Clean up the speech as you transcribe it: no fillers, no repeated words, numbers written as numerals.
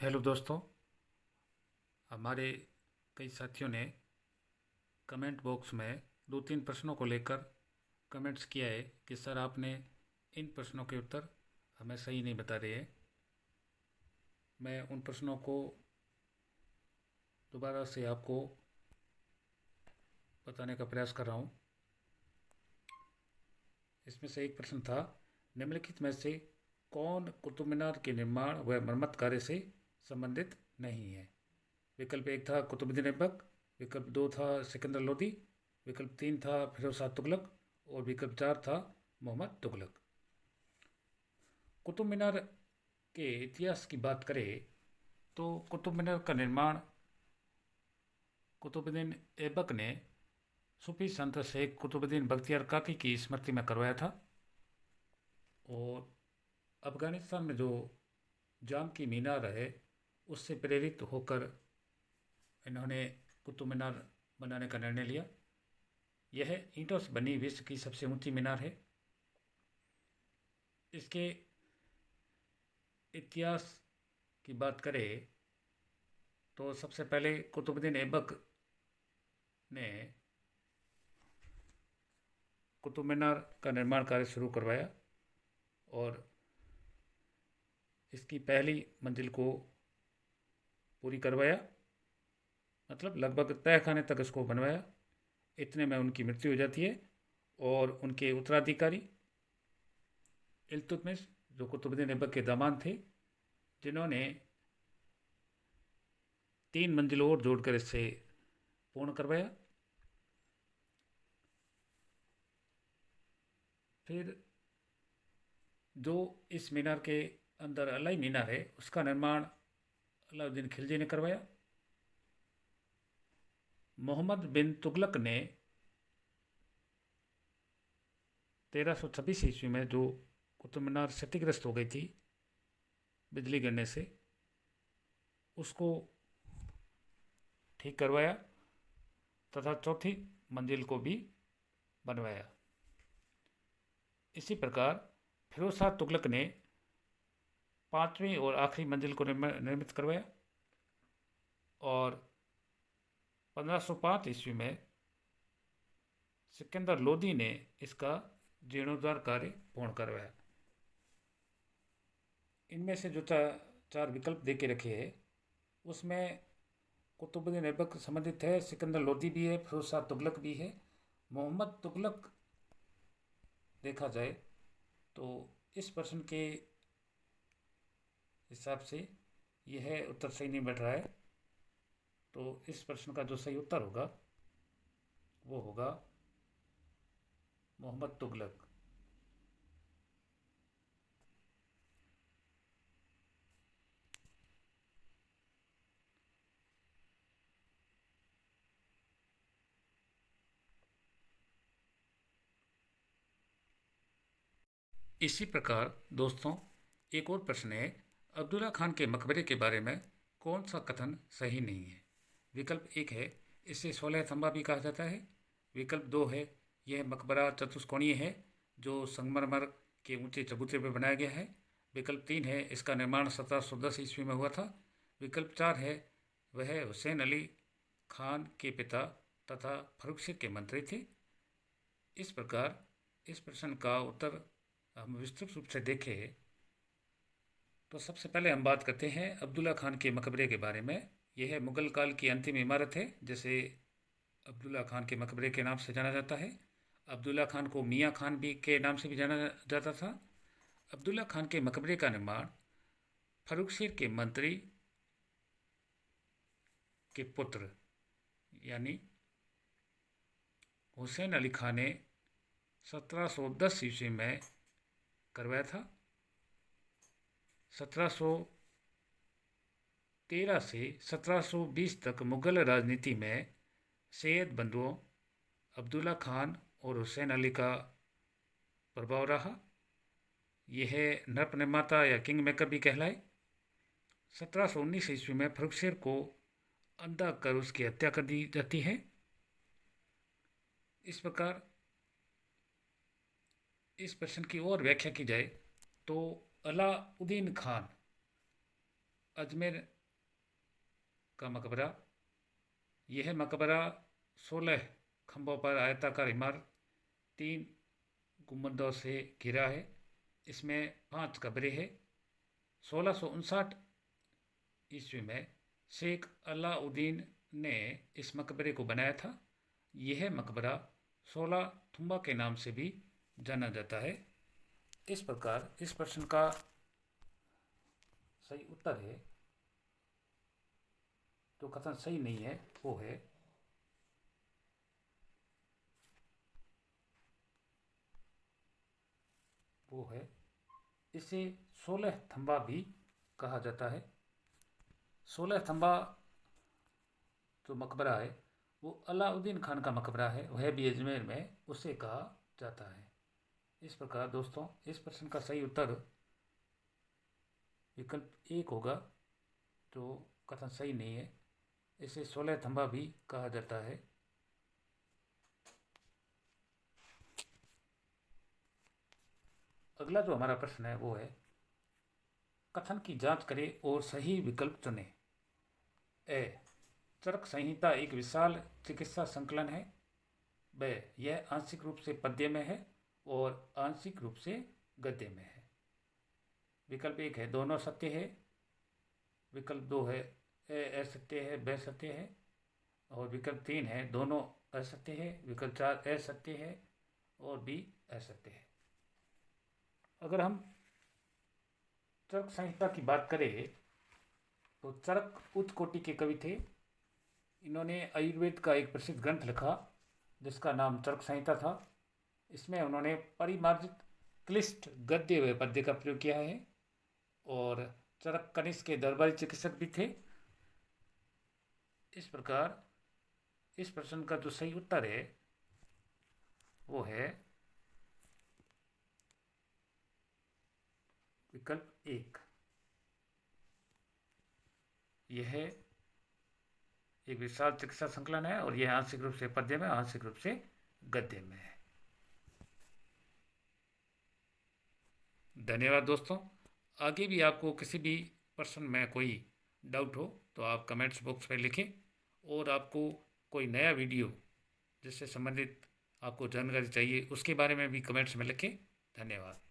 Hello दोस्तों। हमारे कई साथियों ने कमेंट बॉक्स में दो तीन प्रश्नों को लेकर कमेंट्स किया है कि सर आपने इन प्रश्नों के उत्तर हमें सही नहीं बता रहे हैं। मैं उन प्रश्नों को दोबारा से आपको बताने का प्रयास कर रहा हूँ। इसमें से एक प्रश्न था, निम्नलिखित में से कौन कुतुब मीनार के निर्माण व मरम्मत कार्य से संबंधित नहीं है? विकल्प एक था कुतुबुद्दीन ऐबक, विकल्प दो था सिकंदर लोदी, विकल्प तीन था फिरोज शाह तुगलक और विकल्प चार था मोहम्मद तुगलक। कुतुब मीनार के इतिहास की बात करें तो कुतुब मीनार का निर्माण कुतुबुद्दीन ऐबक ने सूफी संत शेख कुतुबुद्दीन बख्तियार काकी की स्मृति में करवाया था। और अफगानिस्तान में जो जाम की मीनार है उससे प्रेरित होकर इन्होंने कुतुब मीनार बनाने का निर्णय लिया। यह ईंटों से बनी विश्व की सबसे ऊंची मीनार है। इसके इतिहास की बात करें तो सबसे पहले कुतुबुद्दीन ऐबक ने कुतुब मीनार का निर्माण कार्य शुरू करवाया और इसकी पहली मंजिल को पूरी करवाया, मतलब लगभग तय खाने तक इसको बनवाया। इतने में उनकी मृत्यु हो जाती है और उनके उत्तराधिकारी इल्तुतमिश, जो कुतुबुद्दीन ऐबक के दामाद थे, जिन्होंने तीन मंजिल और जोड़कर इससे पूर्ण करवाया। फिर जो इस मीनार के अंदर अलाई मीनार है उसका निर्माण अलाउद्दीन खिलजी ने करवाया। मोहम्मद बिन तुगलक ने 1326 ईस्वी में जो कुतुब मीनार क्षतिग्रस्त हो गई थी बिजली गिरने से, उसको ठीक करवाया तथा चौथी मंजिल को भी बनवाया। इसी प्रकार फिरोज शाह तुगलक ने पांचवी और आखिरी मंजिल को निर्मित करवाया और 1505 ईस्वी में सिकंदर लोदी ने इसका जीर्णोद्धार कार्य पूर्ण करवाया। इनमें से जो चार विकल्प दे के रखे हैं उसमें कुतुबुद्दीन ऐबक संबंधित है, सिकंदर लोदी भी है, फिरोज शाह तुगलक भी है। मोहम्मद तुगलक देखा जाए तो इस प्रश्न के हिसाब से यह उत्तर सही नहीं बैठ रहा है। तो इस प्रश्न का जो सही उत्तर होगा वो होगा मोहम्मद तुगलक। इसी प्रकार दोस्तों एक और प्रश्न है, अब्दुल्ला खान के मकबरे के बारे में कौन सा कथन सही नहीं है? विकल्प एक है, इसे 16 स्तंभा भी कहा जाता है। विकल्प दो है, यह मकबरा चतुष्कोणीय है जो संगमरमर के ऊंचे चबूतरे पर बनाया गया है। विकल्प तीन है, इसका निर्माण 1710 ईस्वी में हुआ था। विकल्प चार है, वह हुसैन अली खान के पिता तथा फर्रुखशीर के मंत्री थे। इस प्रकार इस प्रश्न का उत्तर हम विस्तृत रूप से देखें तो सबसे पहले हम बात करते हैं अब्दुल्ला खान के मकबरे के बारे में। यह मुगल काल की अंतिम इमारत है जिसे अब्दुल्ला खान के मकबरे के नाम से जाना जाता है। अब्दुल्ला खान को मियाँ खान भी के नाम से भी जाना जाता था। अब्दुल्ला खान के मकबरे का निर्माण फर्रुखशीर के मंत्री के पुत्र यानी हुसैन अली खान ने 1710 ईस्वी में करवाया था। 1713 से 1720 तक मुगल राजनीति में सैयद बंधुओं अब्दुल्ला खान और हुसैन अली का प्रभाव रहा। यह नृप निर्माता या किंग मेकर भी कहलाए। 1719 ईस्वी में फर्रुखशीर को अंधा कर उसकी हत्या कर दी जाती है। इस प्रकार इस प्रश्न की और व्याख्या की जाए तो अलाउद्दीन खान अजमेर का मकबरा। यह मकबरा 16 खंभों पर आयताकार इमारत 3 गुंबदों से घिरा है। इसमें 5 कब्रें हैं। 1659 ईस्वी में शेख अलाउद्दीन ने इस मकबरे को बनाया था। यह मकबरा 16 थुम्बा के नाम से भी जाना जाता है। इस प्रकार इस प्रश्न का सही उत्तर है, जो कथन सही नहीं है वो है इसे 16 थंबा भी कहा जाता है। 16 थंबा जो मकबरा है वो अलाउद्दीन खान का मकबरा है, वह भी अजमेर में, उसे कहा जाता है। इस प्रकार दोस्तों इस प्रश्न का सही उत्तर विकल्प 1 होगा, जो कथन सही नहीं है। इसे 16 थंबा भी कहा जाता है। अगला जो हमारा प्रश्न है वो है, कथन की जांच करें और सही विकल्प चुनें। ए, चरक संहिता एक विशाल चिकित्सा संकलन है। ब, यह आंशिक रूप से पद्य में है और आंशिक रूप से गद्य में है। विकल्प 1 है दोनों सत्य है। विकल्प 2 है ए असत्य है, ब सत्य है। और विकल्प 3 है दोनों असत्य है। विकल्प 4 असत्य है और बी असत्य है। अगर हम चरक संहिता की बात करें तो चरक उच्च कोटि के कवि थे। इन्होंने आयुर्वेद का एक प्रसिद्ध ग्रंथ लिखा जिसका नाम चरक संहिता था। इसमें उन्होंने परिमार्जित क्लिष्ट गद्य व पद्य का प्रयोग किया है और चरक कनिष्क के दरबारी चिकित्सक भी थे। इस प्रकार इस प्रश्न का जो सही उत्तर है वो है विकल्प 1। यह एक विशाल चिकित्सा संकलन है और यह आंशिक रूप से पद्य में, आंशिक रूप से गद्य में है। धन्यवाद दोस्तों। आगे भी आपको किसी भी प्रश्न में कोई डाउट हो तो आप कमेंट्स बॉक्स में लिखें, और आपको कोई नया वीडियो जिससे संबंधित आपको जानकारी चाहिए उसके बारे में भी कमेंट्स में लिखें। धन्यवाद।